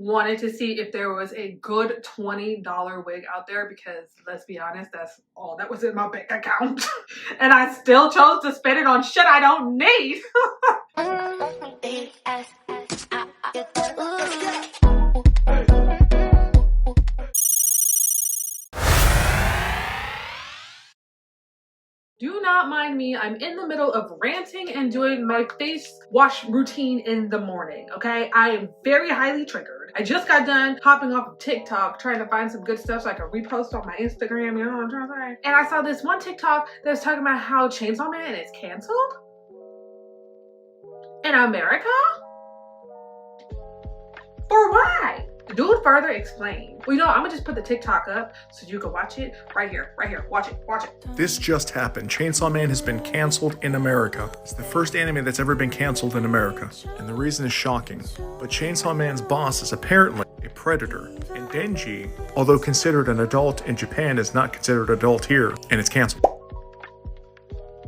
wanted to see if there was a good $20 wig out there, because let's be honest, that's all that was in my bank account. And I still chose to spend it on shit I don't need. Do not mind me, I'm in the middle of ranting and doing my face wash routine in the morning, okay? I am very highly triggered. I just got done hopping off of TikTok trying to find some good stuff so I can repost on my Instagram, you know what I'm trying to say? And I saw this one TikTok that was talking about how Chainsaw Man is canceled in America? For why? The dude further explained. Well, you know, I'm gonna just put the TikTok up so you can watch it right here, watch it. This just happened. Chainsaw Man has been canceled in America. It's the first anime that's ever been canceled in America. And the reason is shocking. But Chainsaw Man's boss is apparently a predator. And Denji, although considered an adult in Japan, is not considered adult here, and it's canceled.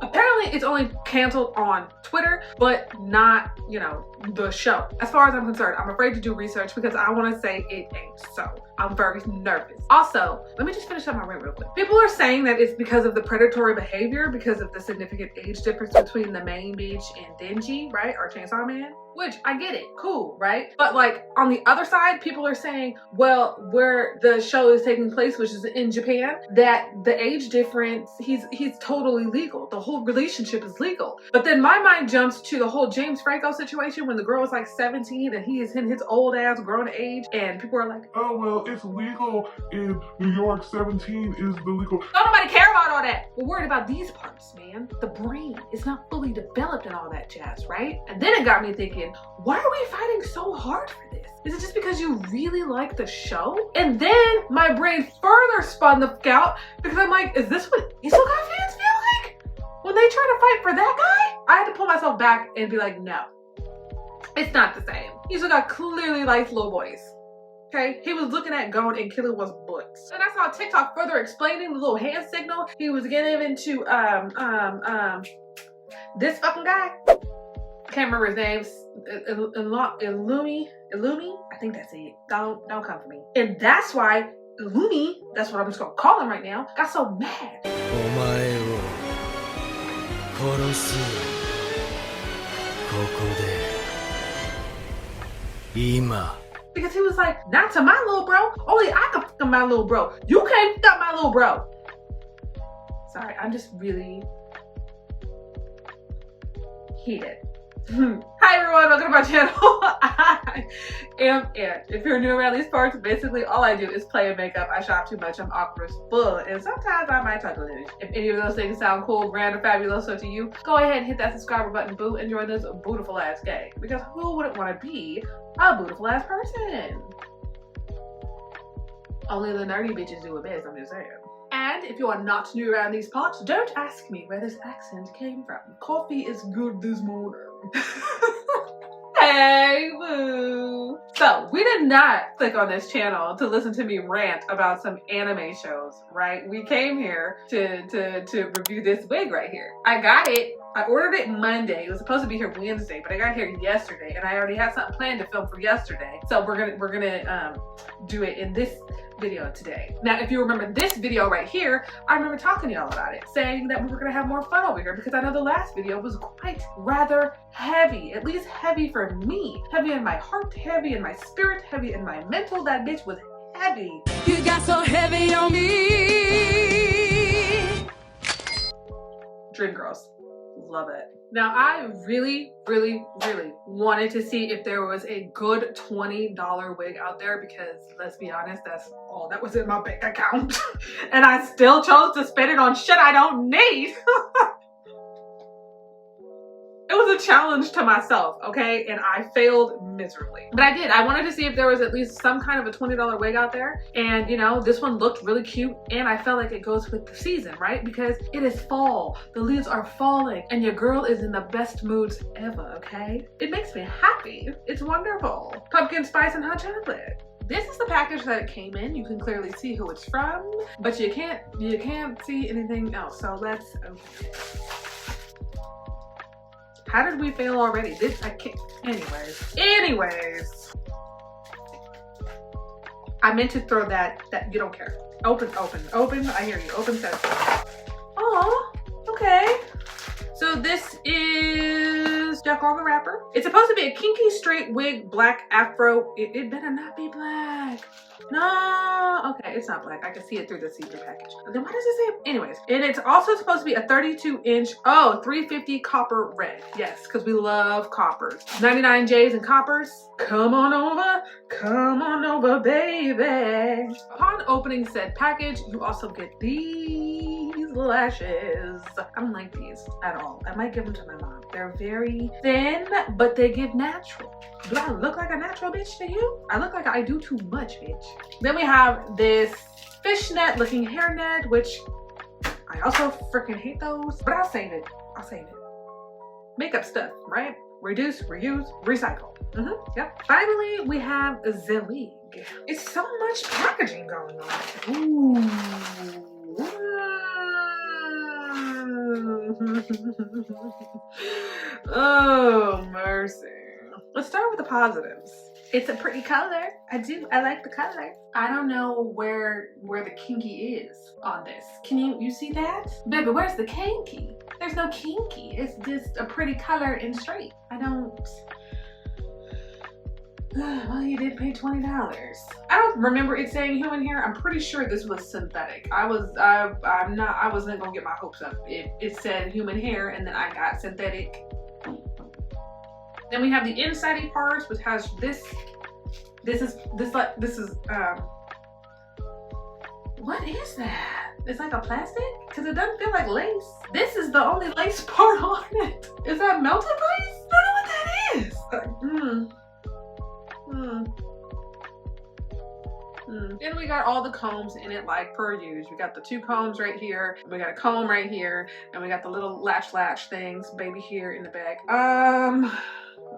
Apparently it's only canceled on Twitter, but not, you know, the show. As far as I'm concerned, I'm afraid to do research because I want to say it ain't so. I'm very nervous. Also, let me just finish up my rant real quick. People are saying that it's because of the predatory behavior, because of the significant age difference between the main bitch and Denji, right? Or Chainsaw Man, which I get it, cool, right? But like on the other side, people are saying, well, where the show is taking place, which is in Japan, that the age difference, he's totally legal. The whole relationship is legal. But then my mind jumps to the whole James Franco situation when the girl was like 17 and he is in his old ass grown age, and people are like, oh, well, it's legal in New York, 17 is the legal. Don't nobody care about all that. We're worried about these parts, man. The brain is not fully developed and all that jazz, right? And then it got me thinking, why are we fighting so hard for this? Is it just because you really like the show? And then my brain further spun the fuck out because I'm like, is this what Isoka fans feel like when they try to fight for that guy? I had to pull myself back and be like, no, it's not the same. Isoka clearly likes little boys. Okay, he was looking at Gon and killing was butts. And I saw TikTok further explaining the little hand signal he was getting into this fucking guy. Can't remember his name. Illumi, I think that's it. Don't come for me. And that's why Illumi, that's what I'm just gonna call him right now, got so mad. Because he was like, not to my little bro. Only I can fuck my little bro. You can't fuck my little bro. Sorry, I'm just really heated. Hi everyone, welcome to my channel. I am Ant. If you're new around these parts, basically all I do is play and makeup. I shop too much, I'm awkward as fuck, and sometimes I might talk a little. If any of those things sound cool, grand, or fabulous to you, go ahead and hit that subscriber button, boo, and join this beautiful ass gang. Because who wouldn't want to be a beautiful ass person? Only the nerdy bitches do it best, I'm just saying. And if you are not new around these parts, don't ask me where this accent came from. Coffee is good this morning. Hey, boo. So, we did not click on this channel to listen to me rant about some anime shows, right? We came here to review this wig right here. I got it. I ordered it Monday. It was supposed to be here Wednesday, but I got here yesterday, and I already had something planned to film for yesterday. So we're gonna do it in this video today. Now, if you remember this video right here, I remember talking to y'all about it, saying that we were gonna have more fun over here because I know the last video was quite rather heavy, at least heavy for me. Heavy in my heart, heavy in my spirit, heavy in my mental. That bitch was heavy. You got so heavy on me. Dream Girls. Love it. Now, I really wanted to see if there was a good $20 wig out there because, let's be honest, that's all that was in my bank account. And I still chose to spend it on shit I don't need. It was a challenge to myself, okay? And I failed miserably. But I did. I wanted to see if there was at least some kind of a $20 wig out there. And, you know, this one looked really cute. And I felt like it goes with the season, right? Because it is fall. The leaves are falling. And your girl is in the best moods ever, okay? It makes me happy. It's wonderful. Pumpkin spice and hot chocolate. This is the package that it came in. You can clearly see who it's from. But you can't see anything else. So let's open it. How did we fail already? I can't. Anyways. I meant to throw that you don't care. Open, I hear you. Open says. Oh, okay. So this is Jack the Rapper. It's supposed to be a kinky straight wig, black afro. It better not be black. No, okay, it's not black. I can see it through the see-through package. Then why does it say, anyways? And it's also supposed to be a 32-inch, 350 copper red. Yes, because we love coppers. 99 J's and coppers. Come on over, baby. Upon opening said package, you also get these lashes. I don't like these at all. I might give them to my mom. They're very thin, but they give natural. Do I look like a natural bitch to you? I look like I do too much, bitch. Then we have this fishnet looking hairnet, which I also freaking hate those, but I'll save it. Makeup stuff, right? Reduce, reuse, recycle. Yep. Finally, we have the wig. It's so much packaging going on. Ooh. Oh, mercy. Let's start with the positives. It's a pretty color. I like the color. I don't know where the kinky is on this. Can you see that? Baby, where's the kinky? There's no kinky. It's just a pretty color and straight. I don't. Well, you did pay $20. I don't remember it saying human hair. I'm pretty sure this was synthetic. I wasn't gonna get my hopes up. It said human hair and then I got synthetic. Then we have the inside-y parts, which has this is what is that? It's like a plastic? Because it doesn't feel like lace. This is the only lace part on it. Is that melted lace? I don't know what that is. Then we got all the combs in it like per usual. We got the 2 combs right here, we got a comb right here, and we got the little lash things, baby here in the back.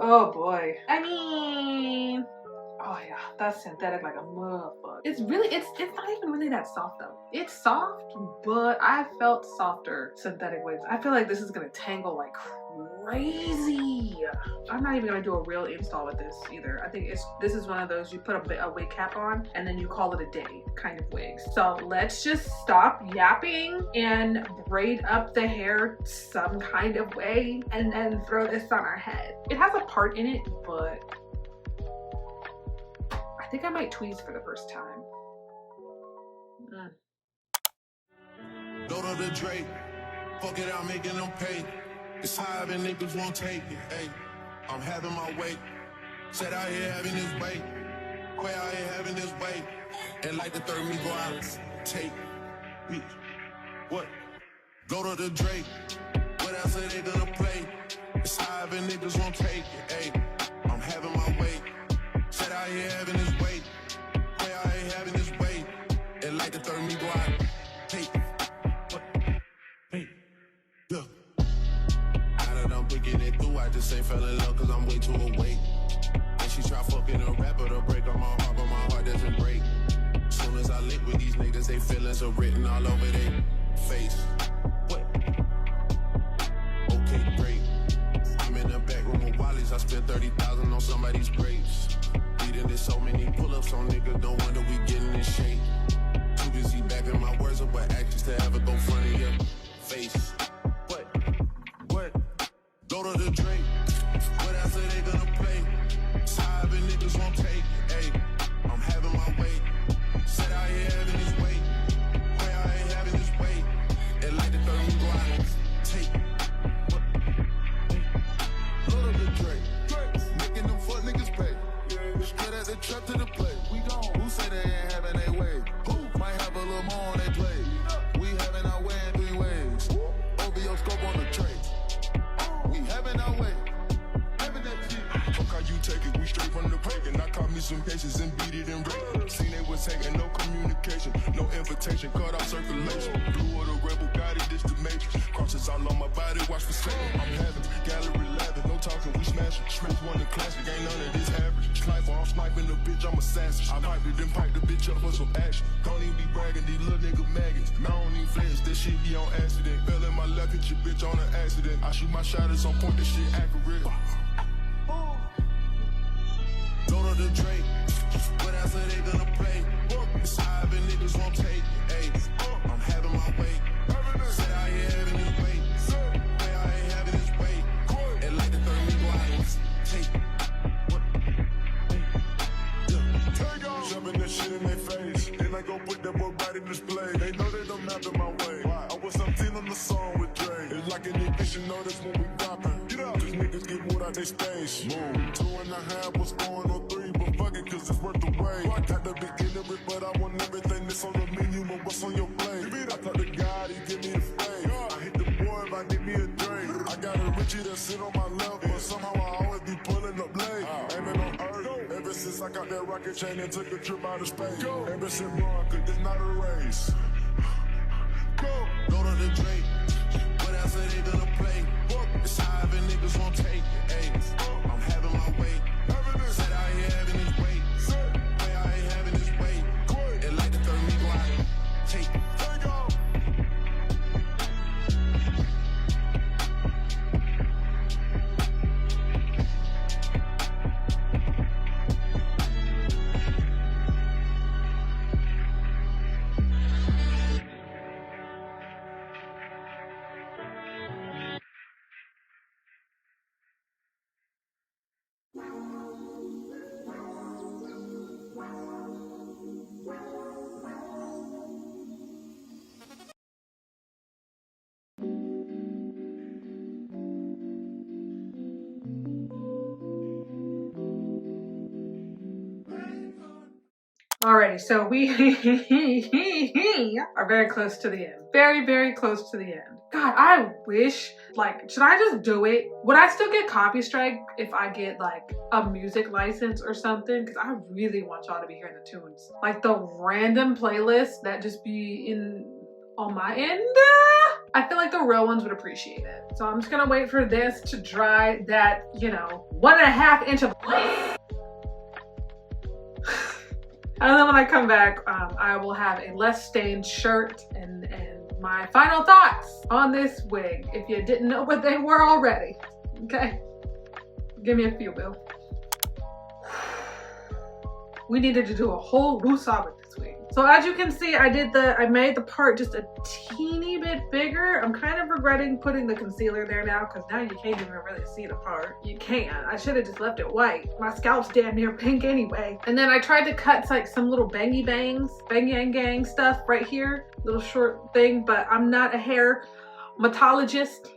Oh boy. I mean, oh yeah, that's synthetic like a motherfucker. It's not even really that soft though. It's soft, but I felt softer synthetic wigs. I feel like this is gonna tangle like crazy. I'm not even gonna do a real install with this either. I think this is one of those you put a wig cap on and then you call it a day kind of wig. So let's just stop yapping and braid up the hair some kind of way and then throw this on our head. It has a part in it, but I think I might tweeze for the first time. Load up the Drake, fuck it out, making them pay. It's high and niggas won't take it, ayy. I'm having my way. Said out here having this way. Quay out here having this way. And like the third me go out, take me. What? Go to the Drake. What else are they gonna play? It's high and niggas won't take it, ayy. I'm having my way. Said out here having this way. Quay out here having this way. And like the third me go out, take me. What? Hey. Yeah. I'm picking it through, I just ain't fell in love cause I'm way too awake. And she try fucking a rapper to break on my heart, but my heart doesn't break. Soon as I link with these niggas, they feelings are written all over their face. What? Okay, great. I'm in the back room with Wally's, I spent 30,000 on somebody's grapes. Eating this so many pull-ups on niggas, no wonder we getting in shape. Too busy backing my words up with actions to ever go front of your face. Go to the Drake. What else are they gonna play? Side and niggas won't take it, ayy. I'm having my way. Said I ain't having this way. Way I ain't having this way. And like the third you go out, take it. What? Go to the Drake. Making them fuck niggas pay. Straight at the trap to the play. We gone. Who say they ain't having their way? Who might have a little more on their play? We having our way in 3 ways. OVO scope on the tray. We having our way, having that shit. Fuck how you take it, we straight from the pagan. I caught me some cases and beat it and rape. Seen they was taking no communication, no invitation, cut off circulation. Blue or the rebel, got it, this the matrix. Crosses all on my body, watch for Satan. I'm having gallery lavish, no talking, we smashing. Smith one the classic, ain't none of this average. Sniper, I'm sniping the bitch, I'm assassin. I piped it, then pipe the bitch up for some action. Don't even be bragging, these little nigga maggots. I don't even flinch, this shit be on accident. Fell in my luck at your bitch on an accident. I shoot my shot at some point, this shit accurate. Go to the Drake. What else are they gonna play? rubbing the shit in their face. Then I go put that boy right in display. They know that I'm out of my way. I was 17 on the song with Dre. It's like an eviction notice when we dropping. Get up. These niggas get moved out they space. Move. 2.5 was going on 3, but fuck it, cause it's worth the wait. I got the beginning of it, but I want everything that's on the menu and what's on your plate. I talk to God, he give me the faith. I hit the boy if I need me a drink. I got a Richie that sit on my left, but somehow I always be pulling up late. Aiming on earth. Ever since I got that rocket chain and took a trip out of space. Ever since born, cause it's not a race. Go to the Drake. What else are they gonna play? It's high and niggas won't take it. Ayy, I'm having my way. Said I ain't having this weight. Way I ain't having this weight. It like the third me go out. Take it. Alrighty, so we are very close to the end. Very, very close to the end. God, I wish, like, should I just do it? Would I still get copy strike if I get like a music license or something? Because I really want y'all to be hearing the tunes. Like the random playlist that just be on my end. I feel like the real ones would appreciate it. So I'm just gonna wait for this to dry that, 1.5 inch of and then when I come back, I will have a less stained shirt and my final thoughts on this wig, if you didn't know what they were already. Okay? Give me a few, Bill. We needed to do a whole woosah with this wig. So as you can see, I made the part just a teeny bit bigger. I'm kind of regretting putting the concealer there now because now you can't even really see the part. You can't. I should have just left it white. My scalp's damn near pink anyway. And then I tried to cut like some little bang yang stuff right here. Little short thing, but I'm not a hair metologist.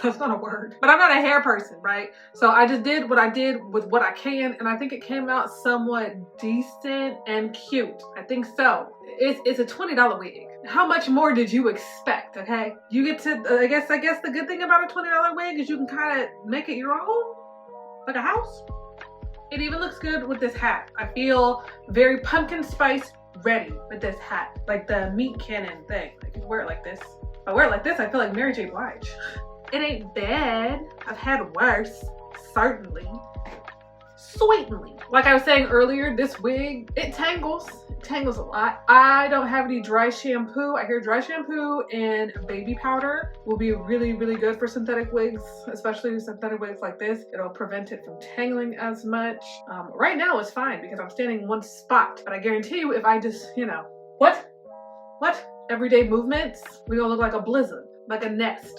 That's not a word, but I'm not a hair person, right? So I just did what I did with what I can, and I think it came out somewhat decent and cute. I think so. It's a $20 wig. How much more did you expect, okay? You get to, I guess the good thing about a $20 wig is you can kind of make it your own, like a house. It even looks good with this hat. I feel very pumpkin spice ready with this hat, like the meat cannon thing. I could wear it like this. If I wear it like this, I feel like Mary J. Blige. It ain't bad. I've had worse, certainly. Sweetly. Like I was saying earlier, this wig, it tangles. It tangles a lot. I don't have any dry shampoo. I hear dry shampoo and baby powder will be really, really good for synthetic wigs, especially synthetic wigs like this. It'll prevent it from tangling as much. Right now it's fine because I'm standing in one spot, but I guarantee you if I just, what? Everyday movements, we're gonna look like a blizzard, like a nest,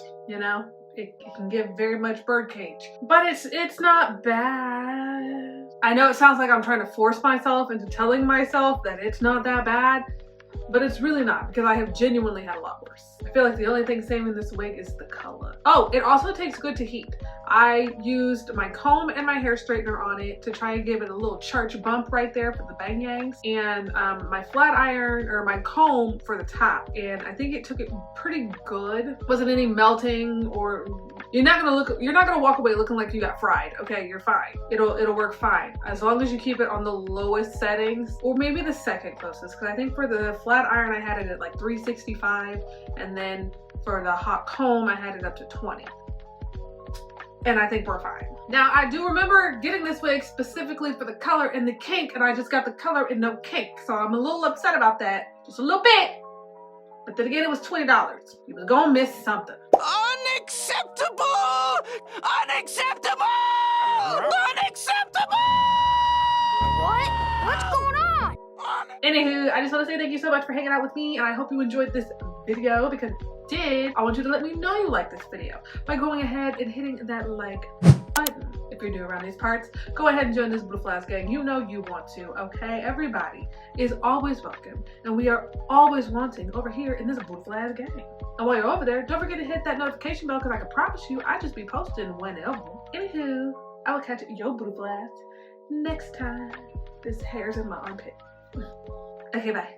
It can give very much birdcage, but it's not bad. I know it sounds like I'm trying to force myself into telling myself that it's not that bad, but it's really not because I have genuinely had a lot worse. I feel like the only thing saving this wig is the color. Oh, it also takes good to heat. I used my comb and my hair straightener on it to try and give it a little church bump right there for the bang yangs, and my flat iron or my comb for the top, and I think it took it pretty good. Wasn't any melting, or you're not gonna walk away looking like you got fried. Okay, you're fine. It'll work fine as long as you keep it on the lowest settings, or maybe the second closest, because I think for the flat iron I had it at like 365, and then for the hot comb I had it up to 20. And I think we're fine. Now, I do remember getting this wig specifically for the color and the kink, and I just got the color and no kink. So I'm a little upset about that, just a little bit. But then again, it was $20. You was gonna miss something. Unacceptable! Unacceptable! Unacceptable! What's going on? Anywho, I just want to say thank you so much for hanging out with me, and I hope you enjoyed this video, because if you did, I want you to let me know you like this video by going ahead and hitting that like button. If if you're new around these parts, go ahead and join this beautiful ass gang. You know you want to, okay? Everybody is always welcome, and we are always wanting over here in this beautiful ass gang. And while you're over there, don't forget to hit that notification bell, because I can promise you I just be posting whenever. Anywho, I will catch your beautiful ass next time. This hair's in my armpit. Okay, bye.